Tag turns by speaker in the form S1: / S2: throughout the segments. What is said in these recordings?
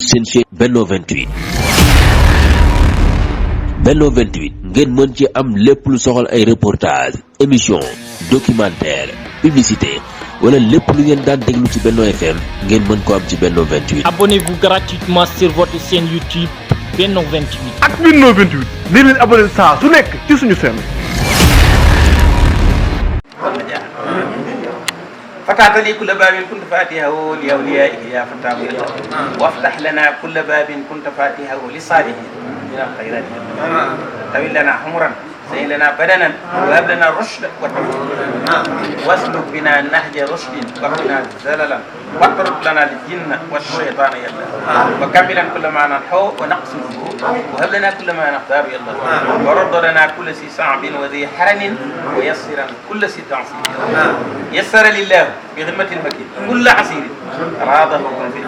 S1: seen chaîne Benno 28 Benno 28 ngeen mën ci am lépp lu soxal ay reportage émission documentaire publicité wala lépp lu ngeen daan déglu ci Benno FM ngeen mën ko am ci Benno 28.
S2: Abonnez-vous gratuitement sur votre chaîne YouTube Benno 28.
S3: ak Benno 28 ni leen abonné saa su nekk ci suñu chaîne.
S4: فتحت لي كل باب كنت فاتحه لأوليائك يا فتاح وافتح لنا كل باب كنت فاتحه لصالحين من الخيرات طويل لنا عمرا سهل لنا بدنا وهب لنا الرشد والتوفيق واسلك بنا نهج رشد وقنا زللا واطرد لنا الجن والشيطان يا الله وكملا كل ما ننحو ونقصده وهب لنا كل ما نختار يا الله ورد لنا كل سي صعب وذي حرم ويسرا كل سي تعصيب يسر لله بخدمة المكين كل عسير أراده كن في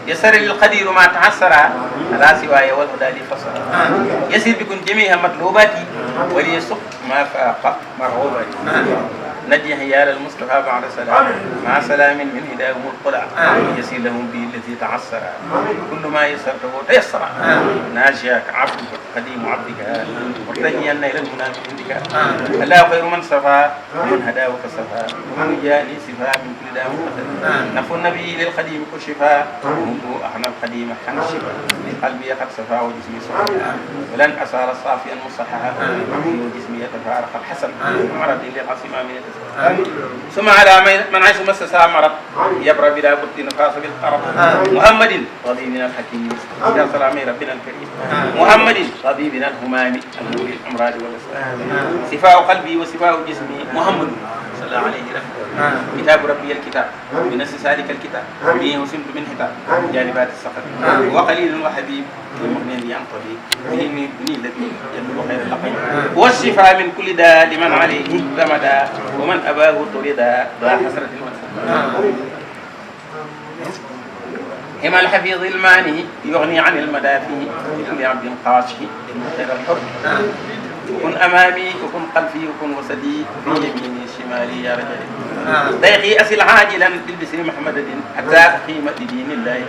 S4: يسر للقدير ما تعسر على سواي والهدى لفصل يسر بكم جميع مطلوباتي وليسق ما فاق مرغوباتي نجي حيال المصطفى بعد سلام مع سلام من هداهم القلع يسير لهم به الذي تعسر كل ما يسرته تيسر ناجيك عبدك قديم عبدك مرتجيا الى المنى عندك الله خير من صفى ومن هداه فصفى ومن جاني صفاء من كل داء مقتل نفو النبي للقديم كشفا ومنه احنا القديم حن الشفا قلبي قد صفى وجسمي صفى ولن اسال صافيا مصححا وجسمي يتفارق الحسن مرضي للعاصمه من ثم على من عيش مسس مرض يبرى بلا بد نفاس بالقرب محمد طبيبنا الحكيم يا سلام ربنا الكريم محمد طبيبنا الهمام النور الامراض والاسلام شفاء قلبي وشفاء جسمي محمد صلى الله عليه وسلم كتاب ربي الكتاب بنفس ذلك الكتاب به وسمت من حتاب جانبات السقط وقليل وحبيب المغني عن طبيب به بني الذي يدل خير اللقين والشفاء من كل داء لمن عليه رمدا ومن اباه طردا ذا حسره المنسى هما الحفيظ الماني يغني عن المدافع لكل عبد قاشي خير الحر وكن امامي وكن خلفي وكن وسدي في يميني شمالي يا رجلي ضيقي اسل عاجلا بالبسر محمد حتى اقيم لدين الله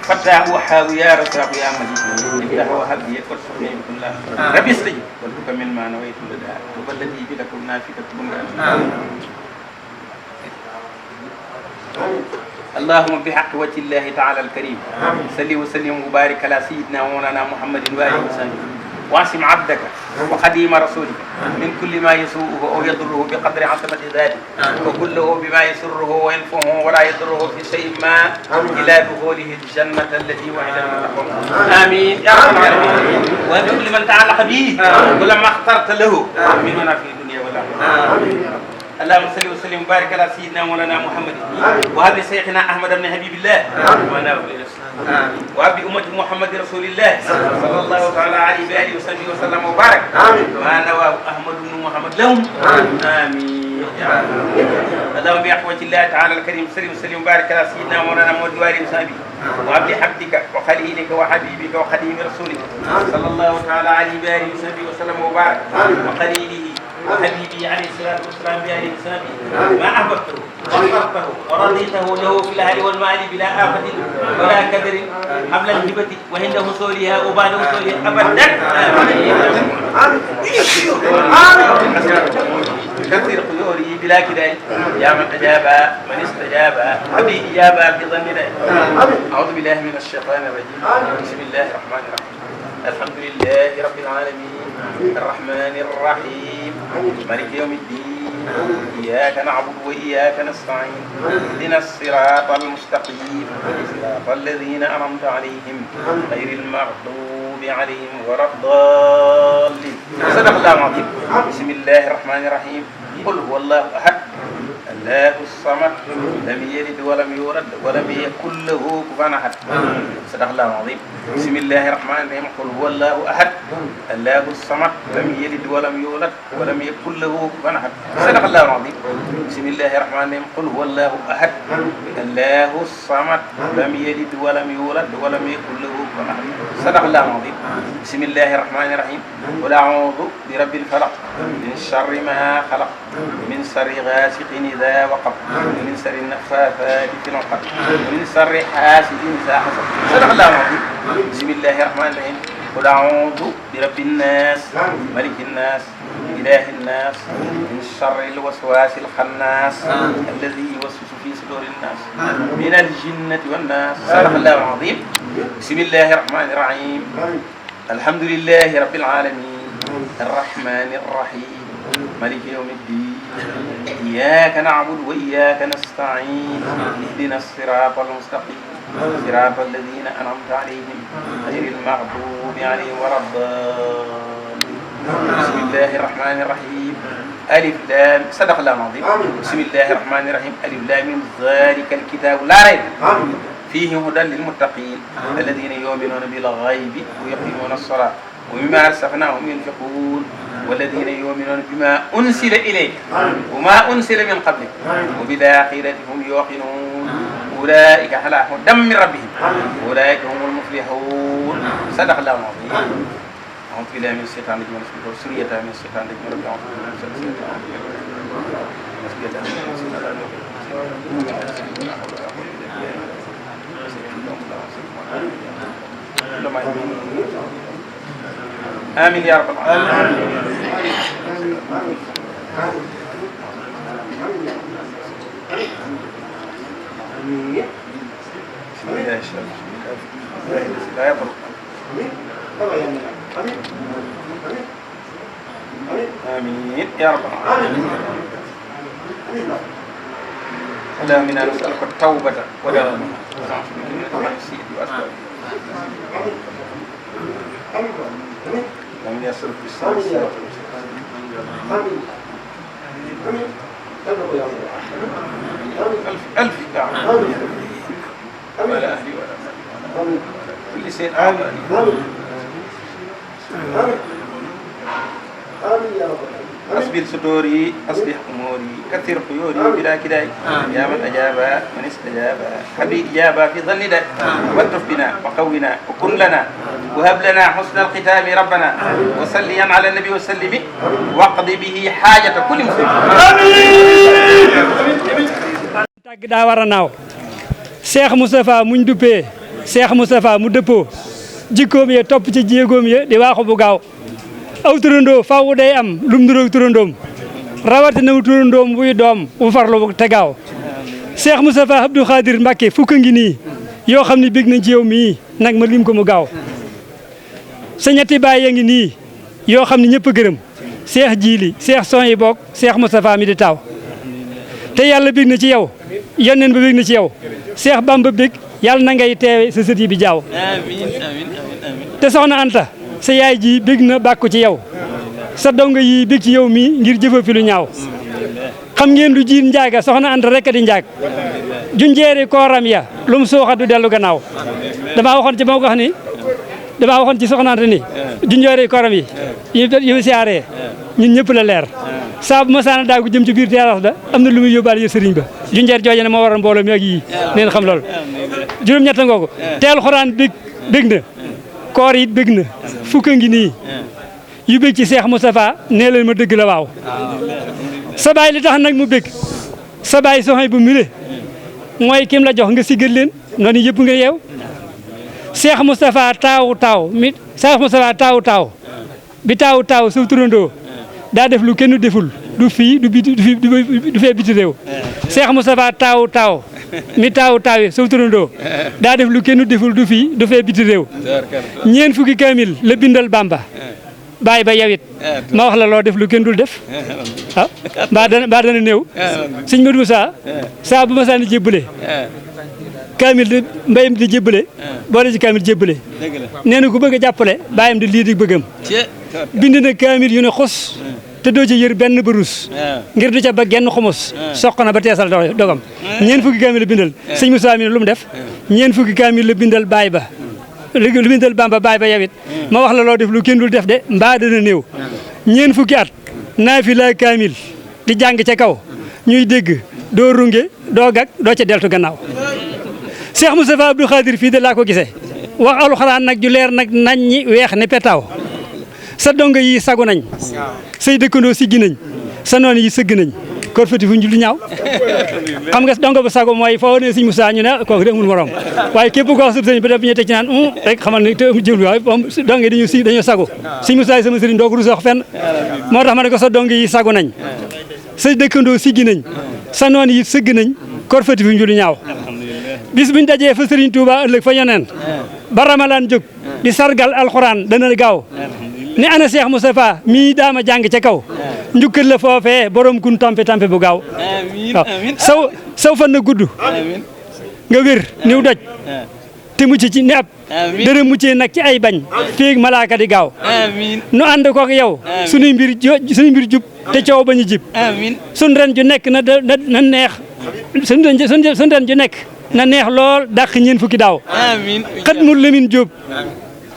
S4: فتاه وحاوي يا رزاق يا مجيد افتح وهب لي وارزقني بكل الله ربي استجب ولتكمل ما نويت لدى وبالذي بك نافكه بنيان اللهم بحق وجه الله تعالى الكريم صل وسلم وبارك على سيدنا ومولانا محمد واله وصحبه واسم عبدك وقديم رسولك من كل ما يسوءه او يضره بقدر عصمه ذاته وكله بما يسره وينفعه ولا يضره في شيء ما الى دخوله الجنه التي وعد المتقون امين يا رب العالمين وبكل من تعلق به ولما اخترت له من هنا في الدنيا والاخره اللهم صل وسلم وبارك على سيدنا مولانا محمد وهب لشيخنا احمد بن حبيب الله وهب لامه محمد رسول الله صلى الله تعالى عليه واله وصحبه وسلم وبارك وما نواه احمد بن محمد لهم امين يا رب اللهم بحق الله تعالى الكريم صل وسلم وبارك على سيدنا مولانا محمد واله وصحبه وهب لحبدك وخليلك وحبيبك وخديم رسولك صلى الله تعالى عليه واله وصحبه وسلم وبارك وخليله وحبيبي عليه الصلاه والسلام بآله وصحبه ما احببته واخترته ورضيته له في الاهل والمال بلا آفة ولا كدر قبل الهبة وعند وصولها وبعد وصولها ابدا كثير قيوري بلا كداء يا من اجاب من استجاب ابي اجابه في ظن اعوذ بالله من الشيطان الرجيم بسم الله الرحمن الرحيم الحمد لله رب العالمين الرحمن الرحيم مالك يوم الدين إياك نعبد وإياك نستعين اهدنا الصراط المستقيم صراط الذين أنعمت عليهم غير المغضوب عليهم ولا الضالين صدق الله العظيم بسم الله الرحمن الرحيم قل هو الله أحد الله الصمد لم يلد ولم يولد ولم يكن له كفوا احد صدق الله العظيم بسم الله الرحمن الرحيم قل هو الله احد الله الصمد لم يلد ولم يولد ولم يكن له كفوا احد صدق الله العظيم بسم الله الرحمن الرحيم قل هو الله احد الله الصمد لم يلد ولم يولد ولم يكن له كفوا احد صدق الله العظيم بسم الله الرحمن الرحيم قل اعوذ برب الفلق من شر ما خلق من شر غاسق اذا إذا وقب ومن شر النفاثات في العقد ومن شر حاسد إذا حسد صدق الله العظيم بسم الله الرحمن الرحيم قل أعوذ برب الناس ملك الناس إله الناس من شر الوسواس الخناس الذي يوسوس في صدور الناس من الجنة والناس صدق الله العظيم بسم الله الرحمن الرحيم الحمد لله رب العالمين الرحمن الرحيم مالك يوم الدين إياك نعبد وإياك نستعين اهدنا الصراط المستقيم صراط الذين أنعمت عليهم غير المغضوب عليهم ولا الضالين بسم الله الرحمن الرحيم ألف لام صدق الله العظيم بسم الله الرحمن الرحيم ألف لام ذلك الكتاب لا ريب فيه هدى للمتقين الذين يؤمنون بالغيب ويقيمون الصلاة ومما رزقناهم ينفقون والذين يؤمنون بما أنزل إليك وما أنزل من قبلك وبالآخرة هم يوقنون أولئك على هدى من ربهم أولئك هم المفلحون صدق الله العظيم أعوذ بالله من الشيطان الرجيم وسرية من الشيطان الرجيم آمين يا رب العالمين بسم الله لا يضر آمين يا رب العالمين اللهم إنا نسألك التوبة والرحمة ونعوذ بك من السيئة وأسبابها ومن يسر في السماء ألف دعوة ولا أهلي ولا مالي كل شيء أصبر صدوري أصلح أموري كثر خيوري بلا كداء يا من أجاب من استجاب حبيب إجابة في ظن داء والطف بنا وقونا وكن لنا وهب لنا حسن الختام ربنا وصليا على النبي وسلم واقض به حاجة كل مسلم
S5: tàgg daa war a naaw Cheikh Moustapha muñ duppee Cheikh Moustapha mu dëppoo jikkoom ye topp ci jéegoom ye di waaxu bu gaaw aw turandoo faaw day am lum nuroog turandoom rawatina wu turandoom wuy doom wu farlu te gaaw Cheikh Moustapha Abdou Khadir Mbacké fukk ngi nii yoo xam ne bég nañ ci yow mii nag ma lim ko mu gaaw sa ñetti baay ya ngi nii yoo xam ne ñëpp a gërëm Cheikh Jili Cheikh son yi bokk Cheikh Moustapha mi di taaw te yàlla bég na ci yow yonneen ba bég na ci yow Cheikh Bamba bég yàlla na ngay teewe sa sët yi bi jaaw te soxna Anta sa yaay ji bég na bàkku ci yow sa donga yi bég ci yow mii ngir jëfa fi lu ñaaw xam ngeen lu jiin njaaga soxna Anta rek di njaag junjeeri kooram ya lu mu sooxa du dellu gannaaw damaa waxoon ci moo ko wax ni damaa waxoon ci soxna Anta ni junjeeri kooram yi mu siyaaree ñun ñëpp la leer saa bu ma saana daagu jëm ci biir terrasse da am na lu muy yóbbaale yë sëriñ ba junjeer jooje ne moo waral mbooloo mi ak yii neen xam loolu juróom-ñett ngoogu teel xuraan bég na koor it bég na fukka ngi nii yu bég ci Cheikh Moustapha nee leen ma dëgg la waaw sa baay li tax nag mu bég sa baay soxna bu mule mooy kim la jox nga siggal leen noonu yëpp nga yeew Cheikh Moustapha taaw bi taaw suuf turandoo daa def lu kenn deful du fii du fee biti réew Cheikh Moustapha taaw mi taaw yi suuf turandoo daa def lu kenn deful du fii du fee biti réew ñeen fukki kaamil la bindal Bamba bàyyi ba yawit ma wax la loo def lu kenn dul def ah mbaa dana néew sëñ Modou Moussa saa bu ma saa ni jébbale kaamil di mbayam di jébbale boole ci kaamil jébbale nee na ku bëgg a jàppale bàyyam di lii di bëggam bind na kaamil yu ne xos te doo ci yër benn barus ngir du ca ba genn xumus soq na ba teesal dogam ñeen fukki kaamil la bindal sëñ Moussa mi lu mu def ñeen fukki kaamil la bindal baay ba lu bindal Bamba baay ba yawit ma wax la loo def lu kenn dul def de mbaa dana néew ñeen fukki at naafila kaamil di jàng ca kaw ñuy dégg doo runge doo gag doo ca deltu gannaaw Cheikh Moustapha Abdou Khadir fii de laa ko gisee wax alxuraan nag ju leer nag nañ ñi weex ne petaaw sa dongo yi sagu nañ say dëkkandoo siggi nañ sa noon yi sëgg nañ kor fati fu ñu lu ñaaw xam nga dongo bu sago mooy foo ne sëñ Moussa ñu ne kooku de amul morom waaye képp koo wax sëñ bi def ñu teg ci naan rek xamal ne te jël waaye moom dong yi dañoo sago sëñ Moussa sama sëriñ doo ko rus wax fenn moo tax ma ne ko sa dong yi sago nañ sa dëkkandoo siggi nañ sa noon yi sëgg nañ kor fati fu ñu lu ñaaw bis buñ dajee fa Sëriñ Tuuba ëllëg fa ñoneen ba ramalaan jóg di sargal alxuraan dana gaaw ne ana Cheikh Moustapha mii daama jàng ca kaw njukkal la foofee borom kun tampe bu gaaw waaw saw fan na gudd nga wér niw doj te mucc ci ne ab dërëm muccee nag ci ay bañ féeg malaaka di gaaw nu ànd kook yow suñuy mbir jub te coow bañu jib sun ren ju nekk na neex sun ren ju nekk na neex lool dàq ñeen fukki daaw xët mu Lamin Jóob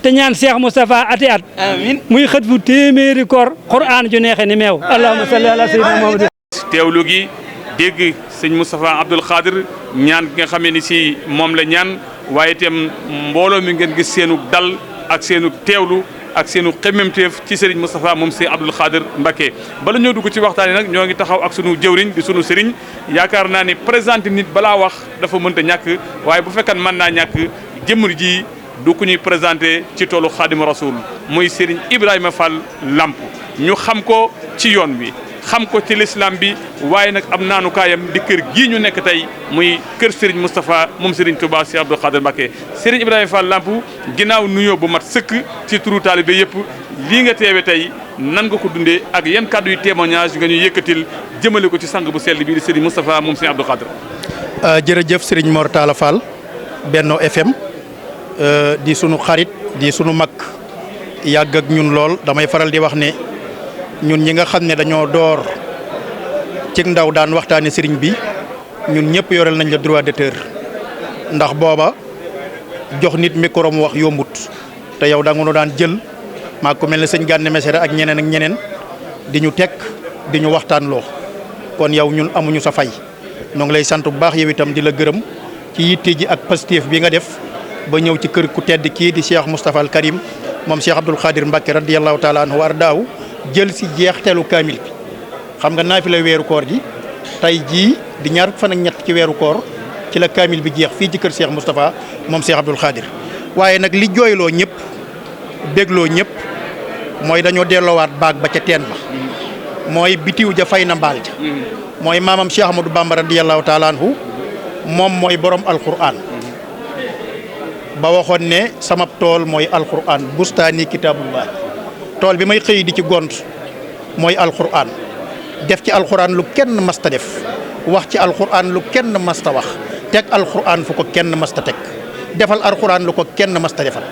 S5: te ñaan Cheikh Moustapha ati at muy xët fu téeméeri koor Qur'an ju neexe ni meew allahumma salli ala sayyidina Muhammad
S6: teewlu gi dégg sëñ Moustapha Abdoul Khadir ñaan gi nga xamee ni si moom la ñaan waaye itam mbooloo mi ngeen gis seenu dal ak seenu teewlu ak seenu xemmemteef ci Serigne Moustapha moom si Abdoul Khadir Mbacké bala ñoo dugg ci waxtaan yi nag ñoo ngi taxaw ak sunu jëwriñ di sunu Serigne yaakaar naa ni présenté nit balaa wax dafa mënta ñàkk waaye bu fekkan mën naa ñàkk jëmmër ji du ku ñuy présenté ci toolu Xaadimu Rasuul muy Serigne Ibrahima Fall Lamp ñu xam ko ci yoon bi xam ko ci l'islam bi waaye nag am naanukaayam di kër gii ñu nekk tey muy kër Serigne Moustapha moom Serigne Touba si Abdoul Khadir Mbacké Serigne Ibrahima Fall Lamp ginnaaw nuyoo bu mat sëkk ci turu taalibe yëpp lii nga teewe tey nan nga ko dundee ak yan kàddu yu témoignage nga ñu yëkkatil jëmale ko ci sang bu sell bii di Serigne Moustapha moom Serigne Abdoul Khadir.
S7: jërëjëf Serigne Mor Talla Fall Benno FM di sunu xarit di sunu mag yàgg ak ñun lool damay faral di wax ne ñun ñi nga xam ne dañoo door ci ndaw daan waxtaane sëriñ bi ñun ñëpp yoreel nañ la droit d'auteur ndax booba jox nit micro mu wax yombut te yow da nga nu daan jël maa ko mel ne sëñ Gànne Mesere ak ñeneen di ñu teg di ñu waxtaan loo kon yow ñun amuñu sa fay ñoo ngi lay sant bu baax yow itam di la gërëm ci yitte ji ak pastéef bi nga def ba ñëw ci kër ku tedd kii di Cheikh Moustapha al Karim moom Cheikh Abdoul Khadir Mbacké radiyallahu taala anhu war daaw jël si jeexteelu kaamil bi xam nga naafila weeru koor gi tey jii di ñaar fan ak ñett ci weeru koor ci la kaamil bi jeex fii ci kër Cheikh Moustapha moom Cheikh Abdoul Khadir waaye nag li jooyloo ñëpp bégloo ñëpp mooy dañoo delloowaat baag ba ca teen ba mooy bitiw ja fay na mbaal ja mooy maamam Cheikh Ahmadou Bamba radiyallahu taala anhu moom mooy borom alquran ba waxoon ne sama tool mooy alquran bustaani kitaabullah tool bi may xëy di ci gont mooy alquran def ci alquran lu kenn masta def wax ci alquran lu kenn masta wax teg alquran fu ko kenn masta teg defal alquran lu ko kenn masta defal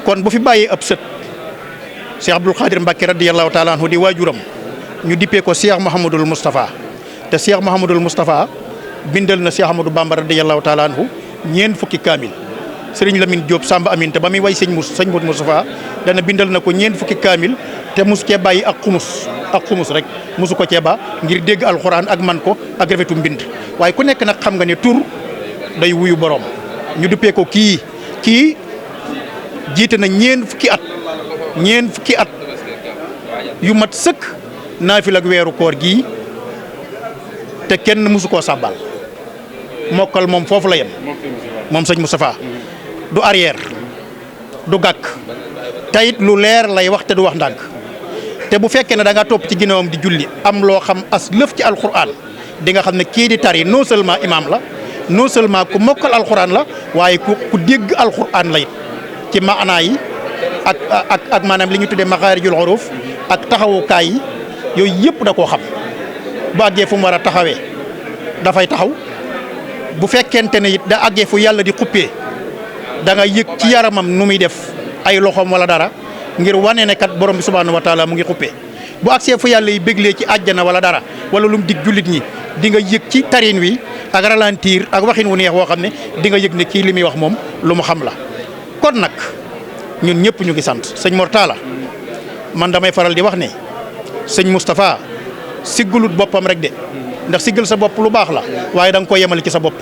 S7: kon bu fi bàyyee ab sët Cheikh Abdoul Khadir Mbacké radiyallahu taala anhu di waajuram ñu dippee ko Cheikh Mouhamadul Moustapha te Cheikh Mouhamadul Moustapha bindal na Cheikh Ahmadou Bamba radiyallahu taala anhu ñeen fukki kaamil Serigne Lamine Diop Samba Amin te ba muy way sëñ Moustapha dana bindal na ko ñeen fukki kaamil te mus cee bàyyi ak xumus rek musu ko cee ba ngir dégg alxuraan ak man ko ak rafetu mbind waaye ku nekk nag xam nga ne tur day wuyu borom ñu duppee ko kii jiite na ñeen fukki at yu mat sëkk naafil ak weeru koor gii te kenn musu koo sàbbal mokkal moom foofu la yem moom sëñ Moustapha du arrière du gàkk tayit lu leer lay wax te du wax ndànk te bu fekkee ne da nga topp ci ginnaawam di julli am loo xam as lëf ci alquran di nga xam ne kii di tari non seulement imam la non seulement ku mokkal alquran la waaye ku dégg alquran la it ci maanaa yi ak maanaam li ñu tuddee maxaarijul huruf ak taxawukaay yi yooyu yëpp da koo xam bu àggee fu mu war a taxawee dafay taxaw bu fekkente ne it da àggee fu yàlla di xuppee da nga yëg ci yaramam nu muy def ay loxoom wala dara ngir wane ne kat borom bi subhanahu wa taala mu ngi xuppee bu àgsee fu yàlla yi béglee ci àjjana wala dara wala lu mu dig jullit ñi di nga yëg ci tarin wi ak ralentir ak waxin wu neex woo xam ne di nga yëg ne kii li muy wax moom lu mu xam la kon nag ñun ñëpp ñu ngi sant sëñ Mor Talla man damay faral di wax ne sëñ Moustapha siggalut boppam rek de ndax siggal sa bopp lu baax la waaye da nga ko yemale ci sa bopp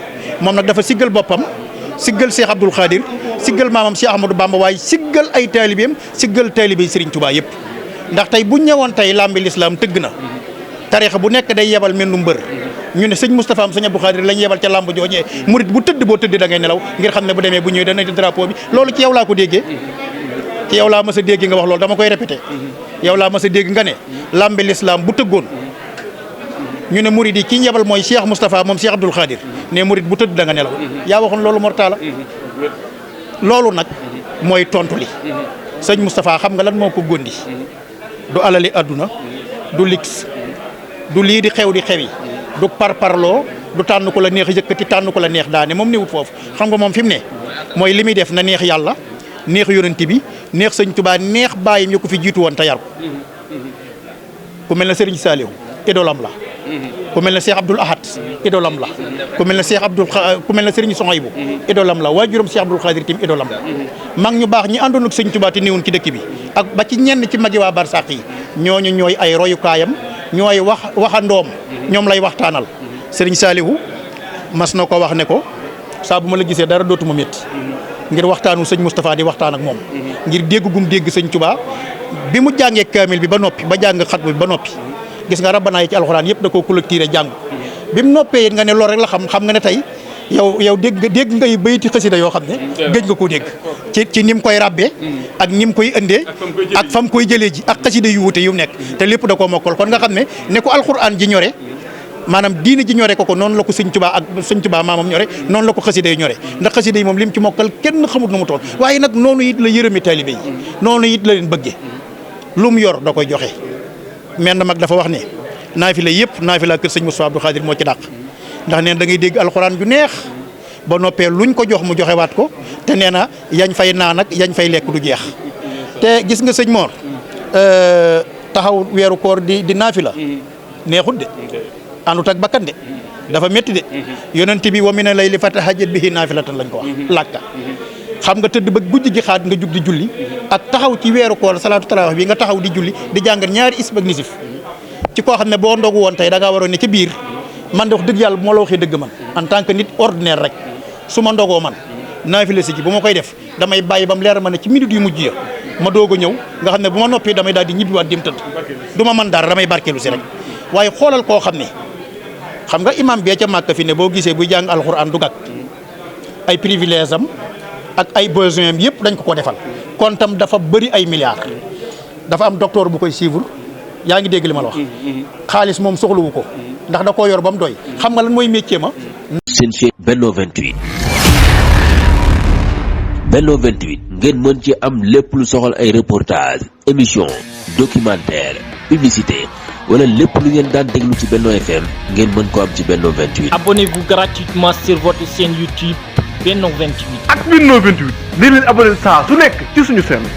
S7: moom nag dafa siggal boppam siggal Cheikh Abdoul Khadir siggal maamam Cheikh Ahmadou Bamba waaye siggal ay taalibeem siggal taalibe Serigne Touba yëpp ndax tey bu ñëwoon tey lambi lislaam tëgg na tarixa bu nekk day yebal mel nu mbër ñu ne sëñ Moustapha am sëñ Abdou Khadir lañ yebal ca làmb joojee murit bu tëdd boo tëdd da ngay nelaw ngir xam ne bu demee bu ñëwee dana drapeau bi loolu ci yow laa ko déggee ci yow laa mas a dégg nga wax loolu dama koy répété yow laa mas a dégg nga ne lambe l'islam bu tëggoon ñu ne murit yi ki ñu yebal mooy Cheikh Moustapha moom Cheikh Abdou Khadir ne murit bu tëdd da nga nelaw yaa waxoon loolu Mortala loolu nag mooy tontu li sëñ Moustapha xam nga lan moo ko gondi du alali adduna du lix du lii di xew yi du parparloo du tànn ko la neex yëkkati tànn ko la neex daane moom newut foofu xam nga moom fi mu ne mooy li muy def na neex yàlla neex yonent bi neex sëñ Tuubaa neex bàyyim ñu ko fi jiitu woon te yar ko ku mel na Serigne Saliou idolam la ku mel na Cheikh Abdoul Ahad idolam la ku mel na ku mel na Serigne Sohaybou idolam la waajuram Cheikh Abdoul Khadir tim idolam la mag ñu baax ñi àndoon ak sëñ Tuubaa te néewoon ci dëkk bi ak ba ci ñenn ci magi waa barsàq yi ñooñu ñooy ay royukaayam ñooy waxandoom ñoom lay waxtaanal Serigne Saliou mas na ko wax ne ko saa bu ma la gisee dara dootuma métti ngir waxtaanu sëñ Moustapha di waxtaan ak moom ngir dégg gum dégg sëñ Tuubaa bi mu jàngee kaamil bi ba noppi ba jàng xatbu bi ba noppi gis nga rabbana yi ci alxuraan yëpp da koo collecté jàng bi mu noppee it nga ne loolu rek la xam nga ne tey yow dégg ngay bayti xasida yoo xam ne géej nga koo dégg ci ni mu koy rabbee ak ni mu koy indee ak fam koy jëlee ji ak xasida yu wute yu nekk te lépp da koo mokkal kon nga xam ne ko alxuraan ji ñore maanaam diine ji ñore ko noonu la ko sëñ Tuubaa ak sëñ Tuubaa maamam ñore noonu la ko xasida yi ñore ndax xasida yi moom lim ci mokkal kenn xamut nu mu toll waaye nag noonu it la yërëmi taalibe yi noonu it la leen bëggee lu mu yor da koy joxe menn mag dafa wax ne naafila yëpp naafila kër sëñ Moustapha Abdou Khadir moo ci dàq ndax neen da ngay dégg alxuraan ju neex ba noppee luñ ko jox mu joxewaat ko te nee na yañ fay naan ak yañ fay lekk du jeex te gis nga sëñ Mor taxaw weeru koor di naafila neexut de àndut ak bakkan de dafa métti de yonent bi wa mina layli fatahajjat bihi naafilatan lañ ko wax làkka xam nga tëdd ba guddi gi xaat nga jug di julli ak taxaw ci weeru koor salaatu tarawih bi nga taxaw di julli di jàngat ñaari isb ak nisif ci koo xam ne boo ndogu woon tey da ngaa waroon ne ci biir man de wax dëgg yàlla bu ma la waxee dëgg man en tant que nit ordinaire rek su ma ndogoo man naafila si ji bu ma koy def damay bàyyi ba mu leer ma ne ci minute yu mujj ya ma doog a ñëw nga xam ne bu ma noppee damay daal di ñibbiwaat dim tëdd du ma mën dara damay barkeelu si rek waaye xoolal koo xam ne xam nga imam bee ca Màkka fi ne boo gisee buy jàng alxuraan du gàkk ay privilège am ak ay besoin am yëpp dañ ko defal kon tam dafa bëri ay milliards dafa am docteur bu koy suivre yaa ngi dégg li ma la wax xaalis moom soxlawu ko ndax da koo yor ba mu doy xam nga lan mooy métier ma.
S1: seen chaîne Benno 28 Benno 28 ngeen mën ci am lépp lu soxal ay reportage émission documentaire publicité wala lépp lu ngeen daan déglu ci Benno FM ngeen mën ko am ci Benno 28.
S2: Abonnez-vous gratuitement sur votre chaîne YouTube Benno 28.
S3: ak Benno 28 di leen abonné saa su nekk ci suñu chaîne.